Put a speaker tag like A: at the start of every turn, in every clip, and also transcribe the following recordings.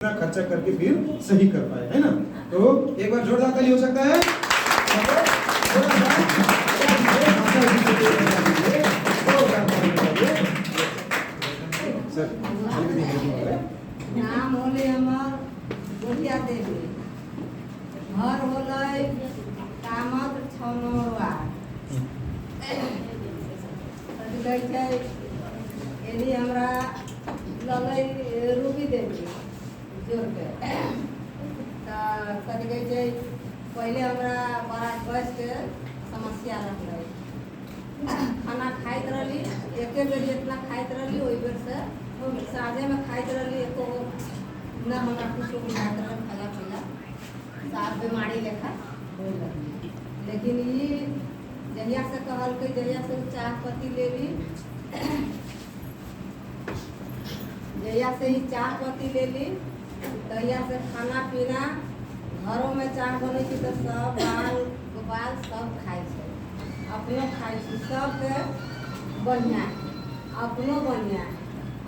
A: खर्चा करके फिर सही कर पाए, है ना। तो एक बार जोरदार ताली हो सकता है।
B: नाम होले हमर बुढ़िया देवी, घर होले कामत 6 नंबर वार्ड। कहै छै एली हमरा ललै रूबी देवी जोर के कथी कहै छै पहले हमरा बड़ा गैस के समस्या रहलै। खाना खाइत रहली एके बेर इतना खाइत रहली, ओहि बेर से साँझे में खाइत रहली एको न हमरा कुछो बुझाइत रहल खाना पीला साफ बीमारी लेखा हो रहली। लेकिन ई जहिया से कहलकै, जहिया से चाह पत्ती लेली, जहिया से ही चाह पत्ती लेली तहिया से खाना पीना घरों में चाह बनै छै तो सब बाल गोपाल सब खाइ छै, अपनो खाइ छै, सबके बढ़िया अपनो बढ़िया।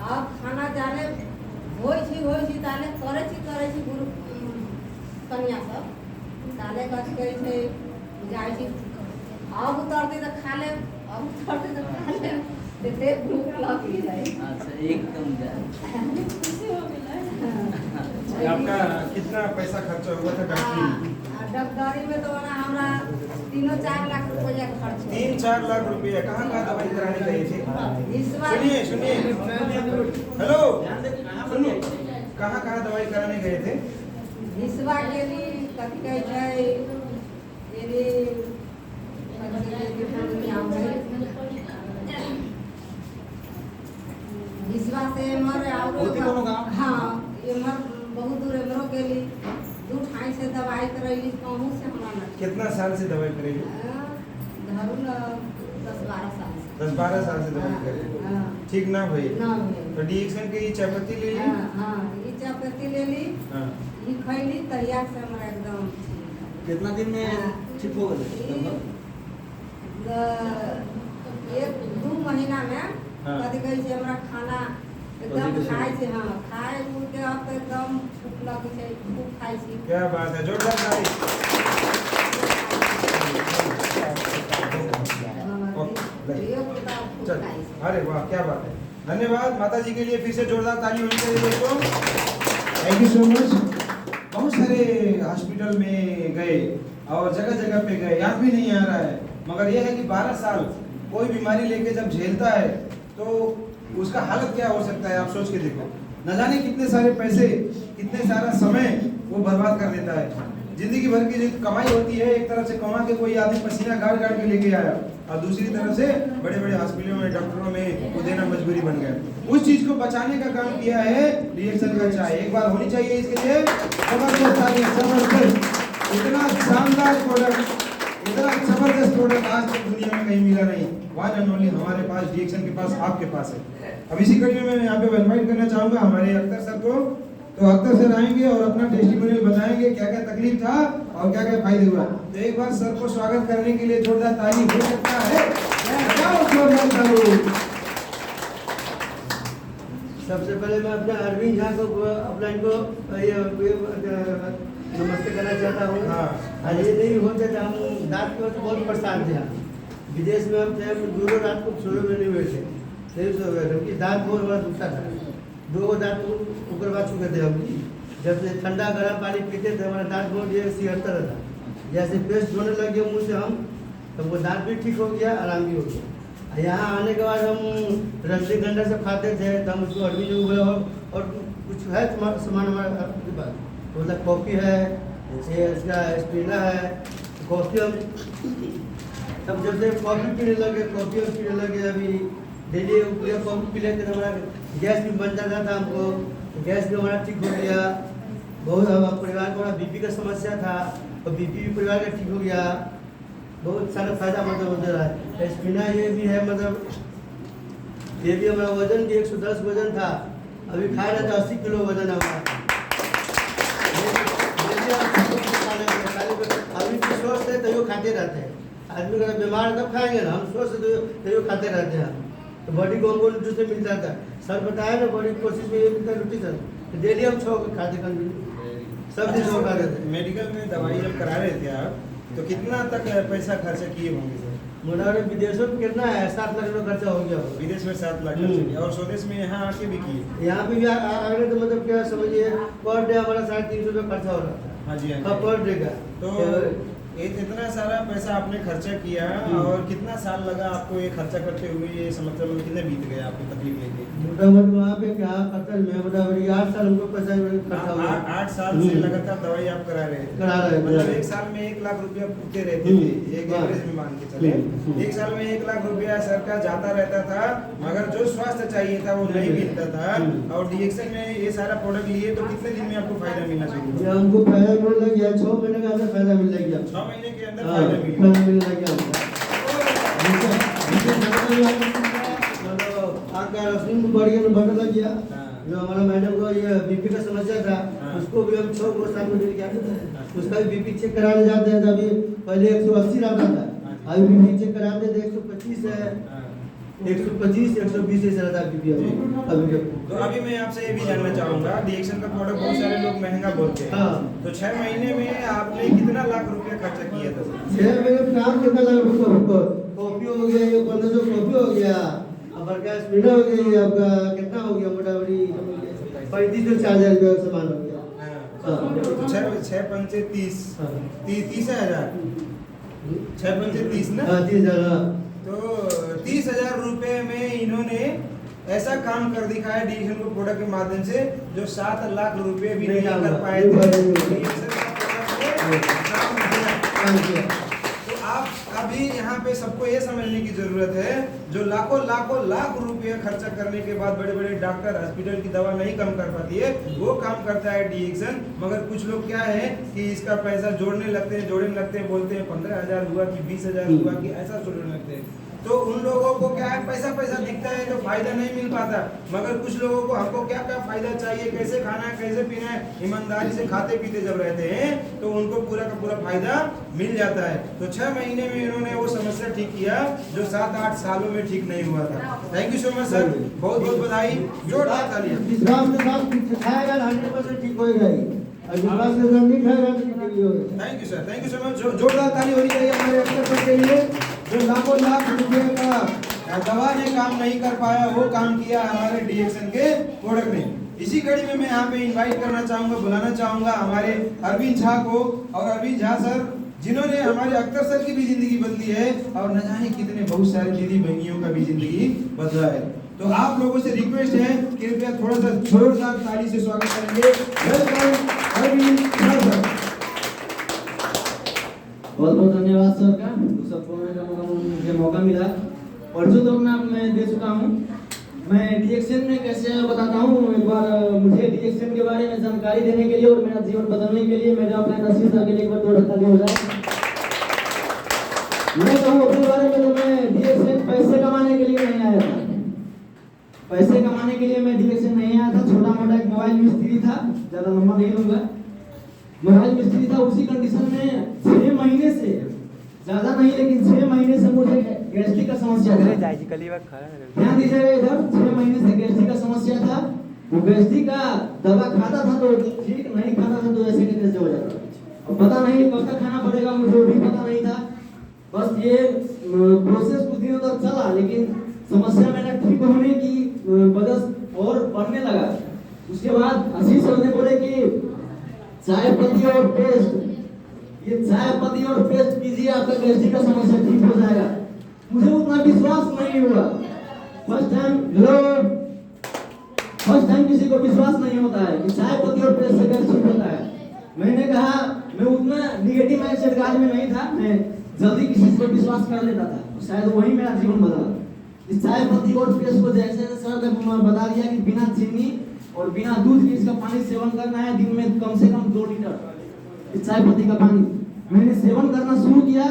B: अब खाना जाने होइ छी ताले करे छी गुरु कन्या सब ताले कथी कहै छै जाइ छी, अब उतरती तो खा ले, अब उतरती तो खा ले, ते भूख लग जाए।
C: अच्छा एकदम
B: खुशी हो गई।
A: आपका कितना पैसा खर्चा हुआ था डॉक्टरी?
B: डॉक्टरी में तो ना हमरा 3-4 लाख रुपया खर्च हुआ।
A: 3-4 लाख रुपया। कहाँ दवाई कराने गए थे?
B: इस बार
A: सुनिए हेलो सुनिए, कहाँ दवाई कराने गए थे?
B: हिस्सा के लिए कथी कहै छै एली हिस्सा से मर और हाँ एमर बहुत दूर एमरो गेली, 2 ठाई से दवाई करैली, कहूँ से हमरा न
A: कितना साल से दवाई करेगी?
B: धरू न 10-12 साल से
A: 10-12 साल से दवाई करेगी, ठीक ना भई?
B: ना भई।
A: तो डीएक्सन के चायपत्ती ले ली?
B: हाँ ये चायपत्ती ले ली, ये खैली तैयार से हमरा एकदम
C: कितना दिन में ठीक हो गए?
B: 1-2 महीना में कथी कहै छै हमरा खाना एकदम खाइ छै, हाँ खाए उड़ के अब तो एकदम भूख लगै छै, खूब खाइ छी।
A: क्या बात है, जोरदार ताली। चल, अरे वाह क्या बात है, धन्यवाद माता जी के लिए फिर से जोरदार ताली होनी चाहिए दोस्तों। Thank you so much. बहुत सारे हॉस्पिटल में गए और जगह जगह पे गए, याद भी नहीं आ रहा है, मगर यह है कि 12 साल कोई बीमारी लेके जब झेलता है तो उसका हालत क्या हो सकता है, आप सोच के देखो। न जाने कितने सारे पैसे, कितने सारा समय वो बर्बाद कर देता है। जिंदगी भर की जो कमाई होती है, एक तरफ से कमा के कोई आदमी पसीना गाड़ के लेके आया और दूसरी तरफ से बड़े बड़े हॉस्पिटलों में, डॉक्टरों में वो देना मजबूरी बन गया। उस चीज को बचाने का काम किया है डीएक्सन का चाय। एक बार होनी चाहिए इसके लिए जबरदस्त ताली, जबरदस्त। इतना शानदार प्रोडक्ट, इतना जबरदस्त प्रोडक्ट आज तक दुनिया में कहीं मिला नहीं। वन एंड ओनली हमारे पास, डीएक्सन के पास, आपके पास है। अब इसी कड़ी में मैं यहाँ पे इनवाइट करना चाहूंगा हमारे अख्तर सर को। तो अख्तर सर आएंगे और अपना टेस्टिमोनियल बताएंगे क्या क्या तकलीफ था और क्या क्या फायदे हुआ। तो एक बार सर को स्वागत करने के लिए जोरदार ताली हो सकता है?
D: सबसे पहले मैं अपने अरविंद झा को अपना इनको नमस्ते करना चाहता हूँ। आज ये नहीं होते थे, हम दांत की वजह से बहुत परेशान थे। विदेश में हम थे, दूरों रात को सोए में नहीं हुए थे, सही सो गए थे, दांत बहुत बड़ा दुखता था। 2 दांत ऊपर बात चुके थे हम। जब से ठंडा गर्म पानी पीते थे हमारा दांत बहुत ये सिहरता रहता। जैसे पेस्ट धोने लगे मुँह से हम, तो वो दांत भी ठीक हो गया, आराम भी हो गया। यहाँ आने के बाद हम रजनीगंधा से खाते थे, तो हम उसको अरबी जो हुए और कुछ है सामान हमारे आपके पास, मतलब कॉफ़ी है, इसका स्पिना है, कॉफ़ी हम तब जब से कॉफ़ी पीने लगे, कॉफ़ी हम पीने लगे। अभी डेली पूरा कॉफ़ी पी लेते थे, हमारा गैस भी बन जाता था हमको, गैस भी हमारा ठीक हो गया। बहुत हमारा परिवार को बीपी का समस्या था, और बीपी भी परिवार का ठीक हो गया। बहुत सारा फायदा मतलब होता रहा है। स्पिना ये भी है, मतलब ये भी हमारा वजन भी 110 वजन था, अभी खा रहे थे 80 किलो वजन हमारा। अभी भी स्वस्थ है तो खाते रहते हैं। आदमी अगर बीमार कब खाएंगे ना, हम स्वस्थ तो खाते रहते हैं। तो बॉडी को हमको न्यूट्रिशन मिलता था। सर बताया ना, बॉडी कोशिश में ये मिलता है न्यूट्रिशन। तो डेली हम 6 खाते कंटिन्यू, सब दिन 6 खाते थे।
A: मेडिकल में दवाई जब करा रहे थे आप, तो कितना तक पैसा खर्चा किए होंगे सर?
D: मोटामोटी विदेशों में कितना है, 7 लाख रुपये खर्चा हो गया होगा।
A: विदेश में 7 लाख खर्च किया और स्वदेश में यहाँ आके भी किए?
D: यहाँ पे भी आगे तो मतलब क्या समझिए, पर डे हमारा 350 रुपये खर्चा हो रहा था।
A: हाँ जी, हाँ
D: हाँ,
A: जी।
D: पर डे का।
A: तो इतना सारा पैसा आपने खर्चा किया और कितना साल लगा आपको ये खर्चा करते हुए? ये समझ लो कितने बीत गए आपको तकलीफ लेके?
D: मोटामोटी वहाँ पे क्या खर्चा, मैं मोटामोटी 8 साल हमको पैसा खर्चा हो गया।
A: 8 साल से लगातार दवाई आप करा रहे थे?
D: करा रहे थे।
A: मतलब एक साल में 1 लाख रुपया पूछते रहते थे, एक एवरेज में मान के चले। एक साल में 1 लाख रुपया सर का जाता रहता था, मगर जो स्वास्थ्य चाहिए था वो नहीं मिलता था। और डीएक्शन में ये सारा प्रोडक्ट लिए तो कितने दिन में आपको फायदा मिलना शुरू हुआ?
D: हमको फायदा मिलने लग गया, 6 महीने का अंदर फायदा मिलने लग गया।
A: 6 महीने के अंदर
D: हाँ,
A: फायदा मिल गया।
D: फायदा मिलने लग गया हमको। आपका रसोई को बढ़ गया, बढ़ने लग गया।
A: हाँ।
D: जो हमारा मैडम को ये बीपी का समस्या था,
A: हाँ।
D: उसको भी हम 6 को 7 महीने किया था। उसका भी बीपी चेक कराने जाते हैं, अभी पहले 180 रहता था, अभी बीपी चेक कराते थे 125 है, 125 120 ऐसा रहता है बीपी अभी।
A: तो अभी मैं आपसे ये भी जानना चाहूंगा, डीएक्शन का प्रोडक्ट बहुत सारे लोग महंगा बोलते हैं।
D: हाँ।
A: तो 6 महीने में आपने कितना लाख रुपया खर्चा किया था सर?
D: 6 महीने काम कितना लगा? कॉफी हो गया, ये 1500 कॉफी हो गया, अब बड़का स्पीडर हो गई, आपका कितना हो गया मोटामोटी 35 से 4000 रुपया का सामान हो गया। हाँ।
A: तो 6 पंचे 30,
D: हाँ।
A: 30,000, 6 पंचे 30 ना?
D: हाँ, 30,000।
A: तो 30,000 रुपए में इन्होंने ऐसा काम कर दिखाया डीएक्शन को प्रोडक्ट के माध्यम से, जो 7 लाख रुपए भी नहीं कर पाए थे। डीएक्शन का प्रोडक्ट से काम किया। तो आप अभी यहाँ पे सबको ये समझने की जरूरत है, जो लाखों लाख रुपए खर्चा करने के बाद बड़े बड़े डॉक्टर हॉस्पिटल की दवा नहीं कम कर पाती है, वो काम करता है डीएक्शन। मगर कुछ लोग क्या है कि इसका पैसा जोड़ने लगते हैं, बोलते हैं 15,000 हुआ कि 20,000 हुआ कि ऐसा जोड़ने लगते हैं। तो उन लोगों को क्या है, पैसा दिखता है तो फायदा नहीं मिल पाता। मगर कुछ लोगों को हमको क्या क्या फायदा चाहिए, कैसे खाना है, कैसे पीना है, ईमानदारी से खाते पीते जब रहते हैं तो उनको पूरा का पूरा फायदा मिल जाता है। तो 6 महीने में इन्होंने वो समस्या ठीक किया जो 7-8 सालों में ठीक नहीं हुआ था। Thank you so much sir, बहुत बहुत बधाई, जोरदार तालियां।
D: विश्वास के साथ खाएगा 100% ठीक होएगा ही, और विश्वास के साथ नहीं खाएगा तो ठीक नहीं होगा।
A: Thank you sir, thank you so much. जोरदार ताली होनी चाहिए हमारे एक्सपर्ट के लिए, जो लाखों लाख रुपए का दवा ने काम नहीं कर पाया, वो काम किया हमारे डीएक्शन के प्रोडक्ट ने। इसी कड़ी में मैं यहाँ पे इनवाइट करना चाहूंगा, बुलाना चाहूंगा हमारे अरविंद झा को। और अरविंद झा सर, जिन्होंने हमारे अख्तर सर की भी जिंदगी बदली है और न जाने कितने बहुत सारे दीदी बहनियों का भी जिंदगी बदला है। तो आप लोगों से रिक्वेस्ट है, कृपया थोड़ा सा जोरदार ताली से स्वागत करेंगे। Welcome Arvind Jha sir.
E: बहुत बहुत धन्यवाद सर का, सबको मुझे मौका मिला। परसों तो मैं दे चुका हूँ। मैं डीएक्शन में कैसे बताता हूँ, एक बार मुझे डीएक्शन के बारे में जानकारी देने के लिए और मेरा जीवन बदलने के लिए मेरे अपने नसीब सर के लिए एक बार थोड़ा ताली हो जाए। मैं कहूँ अपने बारे में, तो मैं डीएक्शन पैसे कमाने के लिए नहीं आया था। पैसे कमाने के लिए मैं डीएक्शन नहीं आया था। छोटा मोटा एक मोबाइल मिस्त्री था, ज्यादा लंबा नहीं लूंगा। मोबाइल मिस्त्री था, उसी कंडीशन में 6 महीने से, ज्यादा नहीं लेकिन 6 महीने से मुझे गैस्ट्रिक का समस्या था। ध्यान दीजिएगा इधर, 6 महीने से गैस्ट्रिक का समस्या था। वो गैस्ट्रिक का दवा खाता था तो ठीक, नहीं खाता था तो ऐसे के तैसे हो जाता। अब पता नहीं कब तक खाना पड़ेगा, मुझे भी पता नहीं था। बस ये प्रोसेस कुछ दिनों तक चला, लेकिन समस्या मेरा ठीक होने की वजह और बढ़ने लगा। उसके बाद आशीष सर ने बोले कि चाय पत्ती और पेस्ट, ये चाय पत्ती और पेस्ट कीजिए, आपका गैस्ट्रिक का समस्या ठीक हो जाएगा। मुझे उतना विश्वास नहीं हुआ। फर्स्ट टाइम किसी को विश्वास नहीं होता है कि चाय पत्ती और पेस्ट से गैस्ट्रिक होता है। मैंने कहा, मैं उतना निगेटिव माइंडसेट आज में नहीं था, मैं जल्दी किसी पर विश्वास कर लेता था, शायद वही मेरा जीवन बदला। इस चाय पत्ती और पेस्ट को जैसे सर ने बता दिया कि बिना चीनी और बिना दूध के इसका पानी सेवन करना है, दिन में कम से कम 2 लीटर इस चाय पत्ती का पानी। मैंने सेवन करना शुरू किया।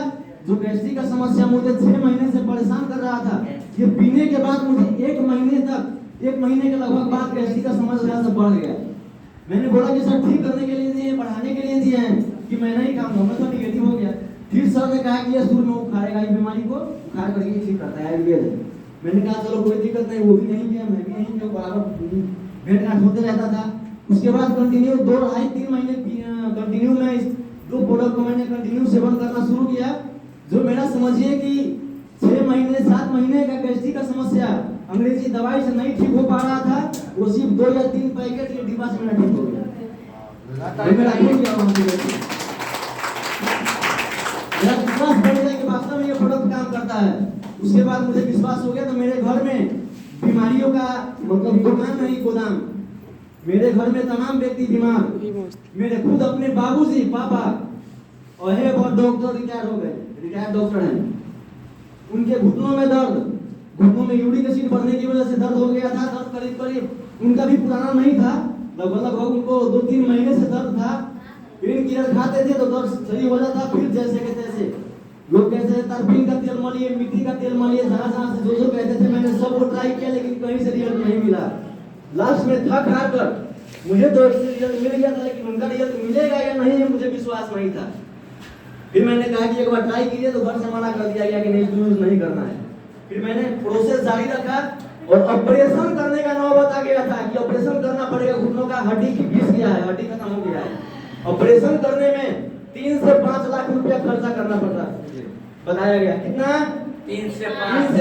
E: जो गैस्ट्रिक का समस्या मुझे 6 महीने से परेशान कर रहा था, ये पीने के बाद मुझे 1 महीने के लगभग बाद गैस्ट्रिक का समस्या से बढ़ गया। मैंने बोला कि सर ठीक करने के लिए दिए, बढ़ाने के लिए दिए हैं कि मैं नहीं खाऊंगा, मैं तो निगेटिव हो गया। फिर सर ने कहा कि ये शुरू में उखाड़ेगा, इस बीमारी को उखाड़ करके ठीक करता है आयुर्वेद। मैंने कहा चलो कोई दिक्कत नहीं, वो भी नहीं किया, मैं भी नहीं किया, बराबर भेंट गांठ होते रहता था। उसके बाद कंटिन्यू 2-2.5-3 महीने कंटिन्यू मैं इस 2 प्रोडक्ट को मैंने कंटिन्यू सेवन करना शुरू किया, जो मेरा समझिए कि 6 महीने 7 महीने का गैस्ट्रिक का समस्या अंग्रेजी दवाई से नहीं ठीक हो पा रहा था, वो सिर्फ 2 या 3 पैकेट के डिब्बा से मेरा ठीक हो गया। मेरा विश्वास बढ़ गया कि वास्तव में ये प्रोडक्ट काम करता है। उसके बाद मुझे विश्वास हो गया, तो मेरे घर में बीमारियों का मतलब दुकान नहीं, गोदाम। मेरे घर में तमाम व्यक्ति बीमार, मेरे खुद अपने बाबूजी पापा और है बहुत डॉक्टर रिटायर हो गए, रिटायर्ड डॉक्टर हैं, उनके घुटनों में दर्द, घुटनों में यूरिक एसिड बढ़ने की वजह से दर्द हो गया था। दर्द करीब करीब उनका भी पुराना नहीं था, लगभग उनको 2-3 महीने से दर्द था। पेन किलर खाते थे तो दर्द सही हो जाता, फिर जैसे के तैसे लोग कहते थे तरपीन का तेल मलिए, मिट्टी का तेल मलिए, जहाँ से जो कहते थे, मैंने सब वो ट्राई किया लेकिन कहीं से रिजल्ट नहीं मिला। लास्ट में थक हार कर मुझे तो रिजल्ट मिल गया था, लेकिन उनका रिजल्ट मिलेगा या नहीं मुझे विश्वास नहीं था। फिर मैंने कहा कि एक बार ट्राई कीजिए, तो घर से मना कर दिया गया कि नहीं यूज नहीं करना है। फिर मैंने प्रोसेस जारी रखा और ऑपरेशन करने का नौबत आ गया था कि ऑपरेशन करना पड़ेगा, घुटनों का हड्डी घिस गया है, हड्डी खत्म हो गया है। ऑपरेशन करने में 3 से 5 लाख रुपया खर्चा करना पड़ रहा है, बताया गया। कितना?
C: 3
E: से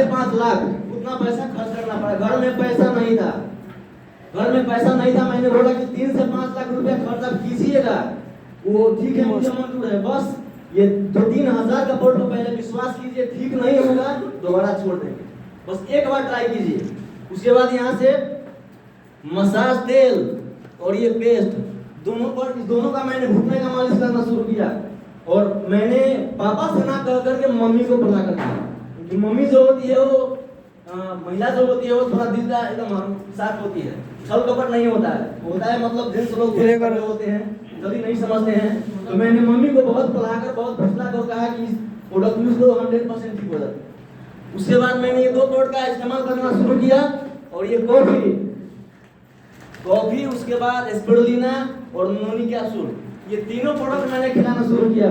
E: 5 लाख, उतना पैसा खर्च करना पड़ा। घर में पैसा नहीं था, घर में पैसा नहीं था। मैंने बोला कि 3 से 5 लाख रुपया खर्चा कीजिएगा, वो ठीक है, मुझे मंजूर है, बस ये 2-3 हजार का प्रोडक्ट पहले विश्वास कीजिए, ठीक नहीं होगा दोबारा छोड़ देंगे, बस एक बार ट्राई कीजिए। उसके बाद यहाँ से मसाज तेल और ये पेस्ट दोनों का मैंने घुटने का मालिश करना शुरू किया। और मैंने पापा से ना कह करके मम्मी को बुला कर दिया, क्योंकि मम्मी जो होती है वो महिला जो होती है वो थोड़ा दिल का एकदम साफ होती है, छल कपट नहीं होता है मतलब जेंट्स लोग होते हैं जल्दी नहीं समझते हैं। तो मैंने मम्मी को बहुत पढ़ाकर बहुत फैसला कर कहा कि इस प्रोडक्ट यूज करो, 100% ठीक हो जाता। उसके बाद मैंने ये 2 प्रोडक्ट का इस्तेमाल करना शुरू किया। और ये कॉफी उसके बाद स्पिरुलिना और नोनी कैप्सूल, ये तीनों प्रोडक्ट मैंने खिलाना शुरू किया।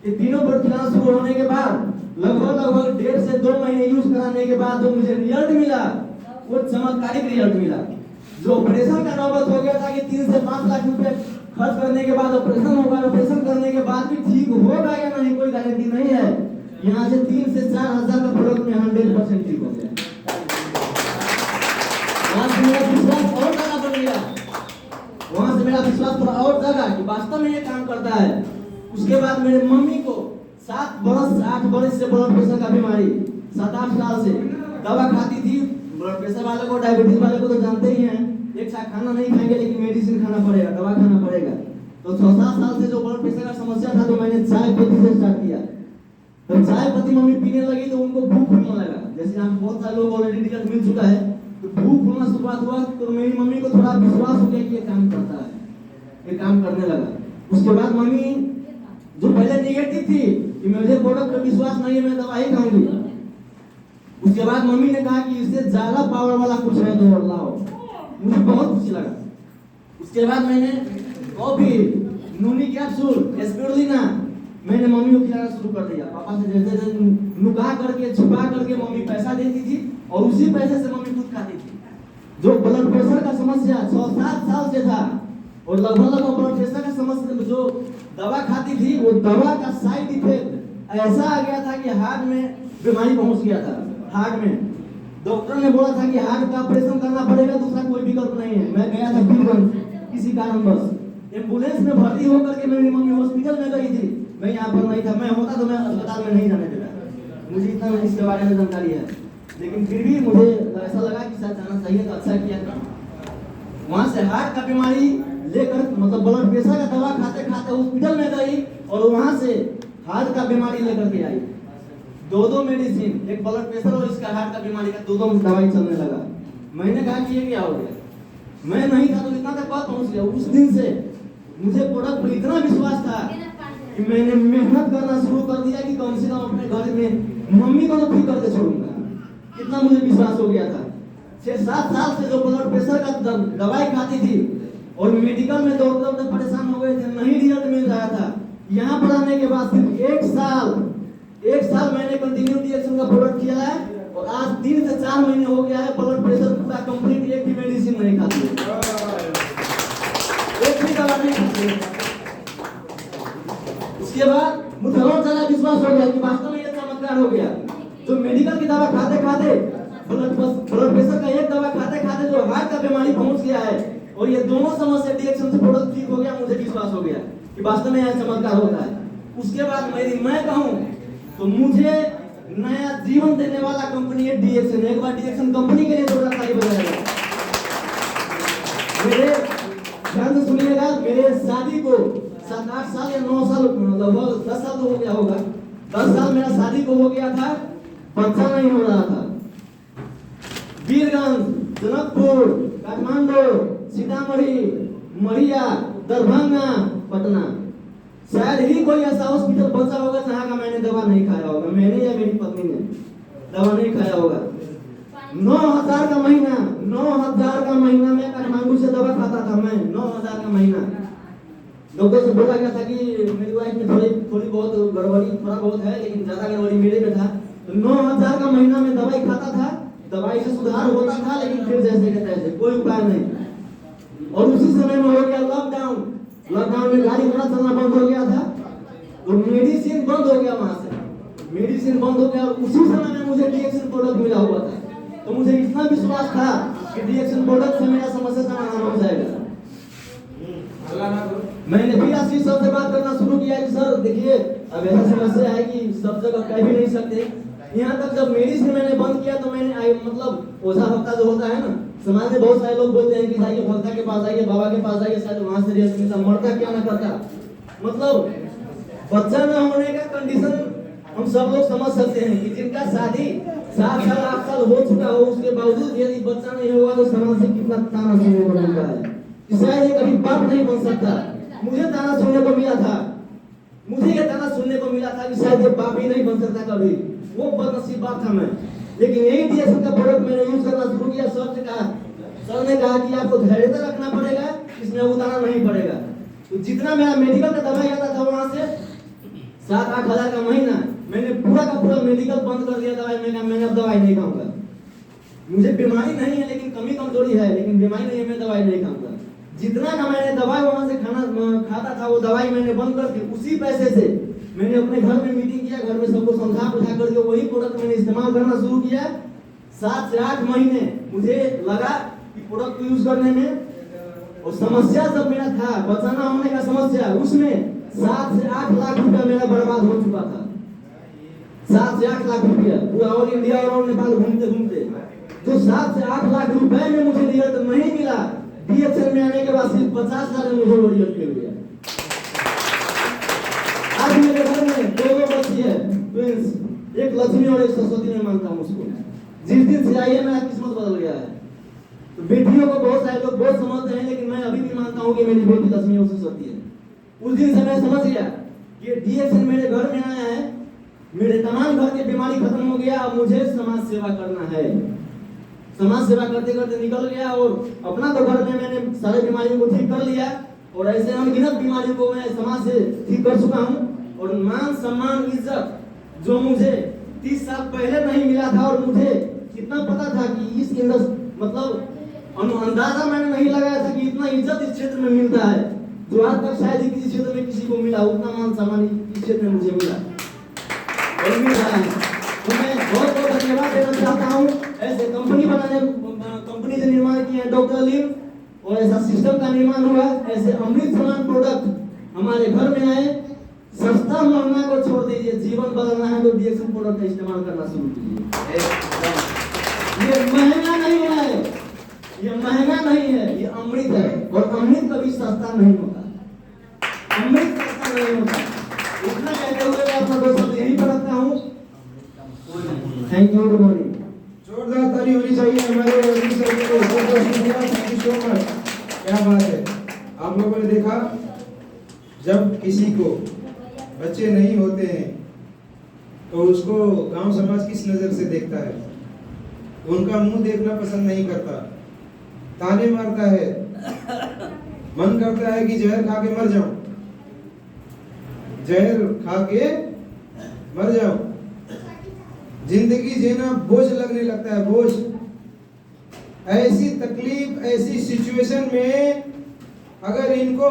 E: ये तीनों प्रोडक्ट खिलाना शुरू होने के बाद लगभग 1.5 से 2 महीने यूज कराने के बाद जो मुझे रिजल्ट मिला वो चमत्कारिक रिजल्ट मिला। जो ऑपरेशन का नौबत हो गया था कि 3 से 5 लाख रुपए खर्च करने के बाद ऑपरेशन होगा, ऑपरेशन करने के बाद भी ठीक होगा या नहीं कोई गारंटी नहीं है। यहाँ से 3 से 4 हजार का प्रोडक्ट में 100% ठीक हो गया। वहाँ से मेरा विश्वास और ज्यादा बढ़ गया, वहाँ से मेरा विश्वास थोड़ा और ज्यादा कि वास्तव में ये काम करता है। उसके बाद मेरे मम्मी को 7 बरस 8 बरस से ब्लड प्रेशर का बीमारी, 7-8 साल से दवा खाती थी। ब्लड प्रेशर वाले को, डायबिटीज वाले को तो जानते ही हैं, एक साथ खाना नहीं खाएंगे लेकिन मेडिसिन खाना पड़ेगा, दवा खाना पड़ेगा। तो 6-7 साल से जो ब्लड प्रेशर का समस्या था, तो मैंने चाय पत्ती से स्टार्ट किया। तो चाय पत्ती मम्मी पीने लगी तो उनको भूख खुलने लगा, जैसे हम बहुत सारे लोग ऑलरेडी रिजल्ट मिल चुका है, तो भूख खुलना शुरुआत हुआ। तो मेरी मम्मी को थोड़ा विश्वास हो गया कि ये काम करता है, ये काम करने लगा। उसके बाद मम्मी जो पहले निगेटिव थी कि मुझे प्रोडक्ट पर विश्वास नहीं है, मैं दवाई खाऊंगी, उसके बाद मम्मी ने कहा कि इससे ज्यादा पावर वाला कुछ है तो और लाओ। मुझे बहुत खुशी लगा। उसके बाद मैंने कॉफी, नूनी कैप्सूल, स्पिरुलिना मैंने मम्मी को खिलाना शुरू कर दिया। पापा से जैसे नुका करके छुपा करके मम्मी पैसा देती थी और उसी पैसे से मम्मी खुद खाती थी। जो ब्लड प्रेशर का समस्या 6-7 साल से था और लगभग ब्लड प्रेशर का समस्या जो दवा खाती थी, वो दवा का साइड इफेक्ट ऐसा आ गया था कि हार्ट में बीमारी पहुंच गया था। हार्ट में डॉक्टर ने बोला था कि हार्ट का ऑपरेशन करना पड़ेगा, दूसरा कोई विकल्प नहीं है। मैं गया था बीरगंज किसी कारणवश, एम्बुलेंस में भर्ती होकर के मेरी मम्मी हॉस्पिटल में गई थी, मैं यहाँ पर नहीं था। मैं होता तो मैं अस्पताल में नहीं जाने देता, मुझे इतना इसके बारे में जानकारी है, लेकिन फिर भी मुझे ऐसा लगा कि शायद जाना चाहिए, तो अच्छा किया था। वहाँ से हार्ट का बीमारी लेकर मतलब ब्लड प्रेशर का दवा खाते खाते हॉस्पिटल में गई और वहाँ से हार्ट का बीमारी लेकर के आई। 2 मेडिसिन, एक ब्लड प्रेशर और इसका हार्ट का बीमारी का 2 दवाई चलने लगा। मैंने कहा कि ये क्या हो गया, मैं नहीं था तो इतना तक बात पहुंच गया। उस दिन से मुझे प्रोडक्ट पर इतना विश्वास था कि मैंने मेहनत करना शुरू कर दिया कि कम से कम अपने घर में मम्मी को तो ठीक करके छोड़ूंगा, कितना मुझे विश्वास हो गया था। 6-7 साल से जो ब्लड प्रेशर का दवाई खाती थी और मेडिकल में दौड़ते परेशान हो गए थे, नहीं रिजल्ट मिल रहा था। यहाँ पर आने के बाद सिर्फ 1 साल मैंने कंटिन्यू डिएक्शन का प्रोडक्ट किया है और आज 3 से 4 महीने हो गया है, ब्लड प्रेशर पूरा कंप्लीट, एक भी मेडिसिन नहीं खाती। उसके बाद मुझे और ज्यादा विश्वास हो गया कि वास्तव में ये चमत्कार हो गया। जो मेडिकल की दवा खाते खाते ब्लड प्रेशर का एक दवा खाते खाते जो हार्ट का बीमारी पहुंच गया है और ये दोनों समस्या डीएक्शन से प्रोडक्ट ठीक हो गया, मुझे विश्वास हो गया कि वास्तव में यह चमत्कार होता है। उसके बाद मैं कहूं तो मुझे नया जीवन देने वाला कंपनी है डीएक्शन। एक बार डीएक्शन कंपनी के लिए जोरदार ताली बजाइए। मेरे ध्यान से सुनिएगा, मेरे शादी को 7-8 साल या 9 साल लगभग 10 साल तो हो गया होगा। 10 साल मेरा शादी को हो गया था, बच्चा नहीं हो रहा था। वीरगंज, जनकपुर, काठमांडू, सीतामढ़ी, मढ़िया, दरभंगा, पटना, शायद ही कोई ऐसा हॉस्पिटल बचा होगा जहाँ का मैंने दवा नहीं खाया होगा, मैंने या मेरी पत्नी ने दवा नहीं खाया होगा। 9,000 का महीना, 9,000 का महीना में काठमांडू से दवा खाता था मैं, 9,000 का महीना। डॉक्टर से बोला गया था कि मेरी वाइफ में थोड़ी बहुत गड़बड़ी थोड़ा बहुत है, लेकिन ज्यादा गड़बड़ी मेरे में था। तो 9,000 का महीना में दवाई खाता था, दवाई से सुधार होता था, लेकिन फिर जैसे के तैसे कोई उपाय नहीं। और उसी समय में हो गया लॉकडाउन। लॉकडाउन में गाड़ी घोड़ा चलना बंद हो गया था, तो मेडिसिन बंद हो गया, वहां से मेडिसिन बंद हो गया। और उसी समय में मुझे डीएक्शन प्रोडक्ट मिला हुआ था, तो मुझे इतना विश्वास था कि डीएक्शन प्रोडक्ट से मेरा समस्या समाधान हो जाएगा। मैंने फिर आशीष सर से बात करना शुरू किया कि सर देखिए अब ऐसा समस्या है कि सब जगह कह भी नहीं सकते। यहाँ तक जब मेडिसिन मैंने बंद किया तो मैंने मतलब ओझा भक्ता जो होता है ना, समाज में बहुत सारे लोग बोलते हैं कि जाइए भक्ता के पास जाइए, बाबा के पास जाइए, शायद वहां से रिजल्ट मिलता, मरता क्या ना करता। मतलब बच्चा न होने का कंडीशन हम सब लोग समझ सकते हैं कि जिनका शादी 7 साल 8 साल हो चुका हो, उसके बावजूद यदि बच्चा नहीं होगा तो समाज से कितना ताना सुनने को मिलता है कि शायद ये कभी बाप नहीं बन सकता। मुझे ताना सुनने को मिला था, मुझे ये ताना सुनने को मिला था कि शायद ये बाप ही नहीं बन सकता कभी, वो बदनसीब बाप था मैं। लेकिन यही डीएक्शन का प्रोडक्ट मैंने यूज करना शुरू किया। सर ने कहा कि आपको धैर्यता रखना पड़ेगा, इसमें उतारना नहीं पड़ेगा। तो जितना मेरा मेडिकल का दवाई आता था वहां से 7-8 हजार का महीना, मैंने पूरा का पूरा मेडिकल बंद कर दिया दवाई। मैंने अब दवाई नहीं खाऊंगा, मुझे बीमारी नहीं है लेकिन कमी कमजोरी है, लेकिन बीमारी नहीं है, मैं दवाई नहीं खाऊंगा। जितना का मैंने दवाई वहां से खाता था वो दवाई मैंने बंद कर दी। उसी पैसे से मैंने अपने घर में मीटिंग किया, घर में सबको समझा बुझा करके वही प्रोडक्ट मैंने इस्तेमाल करना शुरू किया। 7 से 8 महीने मुझे लगा कि प्रोडक्ट को यूज करने में, और समस्या जब मेरा था बचाना होने का समस्या, उसमें 7 से 8 लाख रुपया मेरा बर्बाद हो चुका था। 7 से 8 लाख रुपया पूरा ऑल इंडिया और नेपाल घूमते घूमते, जो 7 से 8 लाख रुपए में मुझे रिजल्ट नहीं मिला, डीएक्शन में आने के बाद सिर्फ 50,000 में मुझे रिजल्ट मिल गया। आज मेरे घर में 2 बच्ची है, ट्विंस, एक लक्ष्मी और एक सरस्वती, मैं मानता हूँ उसको। जिस दिन से आई है मेरा किस्मत बदल गया है। तो बेटियों को बहुत सारे लोग बहुत समझते हैं, लेकिन मैं अभी भी मानता हूँ कि मेरी बेटी लक्ष्मी और सरस्वती है। उस दिन से मैं समझ गया कि डीएक्शन मेरे घर में आया है, मेरे तमाम घर की बीमारी खत्म हो गया। अब मुझे समाज सेवा करना है। समाज सेवा करते करते निकल गया, और अपना तो घर में मैंने सारे बीमारियों को ठीक कर लिया, और ऐसे अनगिनत बीमारियों को मैं समाज से ठीक कर चुका हूँ। और मान सम्मान इज्जत जो मुझे 30 साल पहले नहीं मिला था, और मुझे कितना पता था कि इस मतलब अंदाजा मैंने नहीं लगाया था कि इतना इज्जत इस क्षेत्र में मिलता है, जो आज तक शायद ही किसी क्षेत्र में किसी को मिला, उतना मान सम्मान इस क्षेत्र में मुझे मिला और मिल रहा है। तो मैं बहुत बहुत धन्यवाद देना चाहता हूँ ऐसे कंपनी से निर्माण किया डॉक्टर लिम, और ऐसा सिस्टम का निर्माण हुआ, ऐसे अमृत समान प्रोडक्ट हमारे घर में आए। सस्ता महंगा को छोड़ दीजिए, जीवन बदलना है तो डीएक्शन प्रोडक्ट का इस्तेमाल करना शुरू कीजिए। ये महंगा नहीं है, ये महंगा नहीं है, ये अमृत है, और अमृत कभी सस्ता नहीं होता, अमृत सस्ता नहीं होता। इतना कहते हुए मैं अपना 2 शब्द यही पर रखता हूँ। Thank you, good morning.
A: जोरदार ताली होनी चाहिए हमारे अरविंद सर के लिए। बहुत बहुत शुक्रिया, थैंक यू सो मच। क्या बात है। आप लोगों ने देखा, जब किसी को बच्चे नहीं होते हैं तो उसको गांव समाज किस नजर से देखता है, उनका मुंह देखना पसंद नहीं करता, ताने मारता है, मन करता है कि जहर खा के मर जाऊं, जहर खा के मर जाऊं। जिंदगी जीना बोझ लगने लगता है, बोझ। ऐसी तकलीफ, ऐसी सिचुएशन में अगर इनको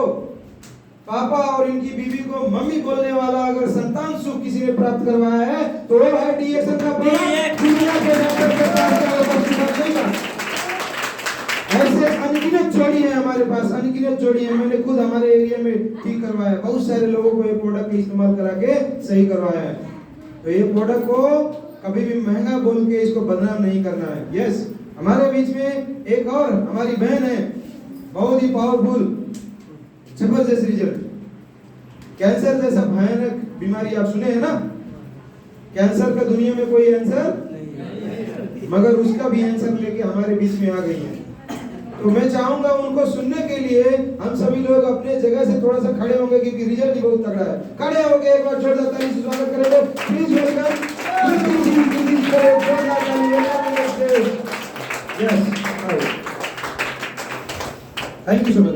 A: पापा और इनकी बीवी को मम्मी बोलने वाला अगर संतान सुख किसी ने प्राप्त करवाया है तो वो है डीएक्सन का प्रोडक्ट। दुनिया के डॉक्टर के पास जाओ, बस बात नहीं बा। ऐसे अनगिनत जोड़ी है हमारे पास, अनगिनत जोड़ी है। मैंने खुद हमारे एरिया में ठीक करवाया, बहुत सारे लोगों को ये प्रोडक्ट इस्तेमाल करा के सही करवाया है। तो ये प्रोडक्ट को कभी भी महंगा बोल के इसको बदनाम नहीं करना है। यस, हमारे बीच में एक और हमारी बहन है, बहुत ही पावरफुल, जबरदस्त रिजल्ट। कैंसर जैसा भयानक बीमारी आप सुने हैं ना, कैंसर का दुनिया में कोई आंसर, मगर उसका भी आंसर लेके हमारे बीच में आ गई है। तो मैं चाहूंगा उनको सुनने के लिए हम सभी लोग अपने जगह से थोड़ा सा खड़े होंगे क्योंकि रिजल्ट ही बहुत तगड़ा है। खड़े होके एक बार जोरदार ताली से स्वागत करेंगे। Please welcome. Yes, thank you so much.